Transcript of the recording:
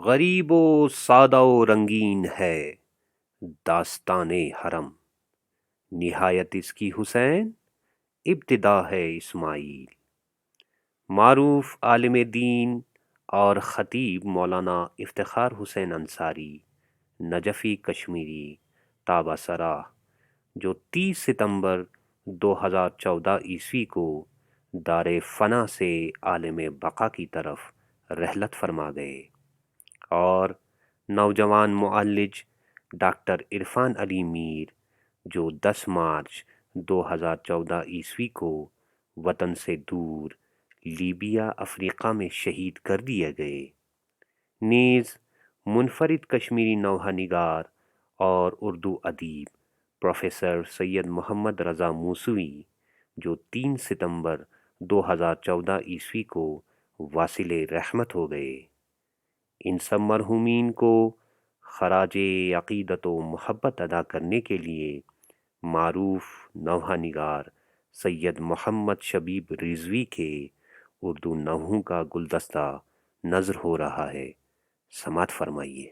غریب و سادہ و رنگین ہے داستان حرم، نہایت اس کی حسین، ابتدا ہے اسماعیل۔ معروف عالم دین اور خطیب مولانا افتخار حسین انصاری نجفی کشمیری تابہ سرا، جو 30 ستمبر 2014 کو دار فنا سے عالم بقا کی طرف رحلت فرما گئے، اور نوجوان معالج ڈاکٹر عرفان علی میر، جو 10 مارچ 2014 کو وطن سے دور لیبیا افریقہ میں شہید کر دیے گئے۔ نیز منفرد کشمیری نوحہ نگار اور اردو ادیب پروفیسر سید محمد رضا موسوی، جو 3 ستمبر 2014 کو واصل رحمت ہو گئے۔ ان سب مرحومین کو خراج عقیدت و محبت ادا کرنے کے لیے معروف نوحہ نگار سید محمد شبیب رضوی کے اردو نوحوں کا گلدستہ نذر ہو رہا ہے، سماعت فرمائیے۔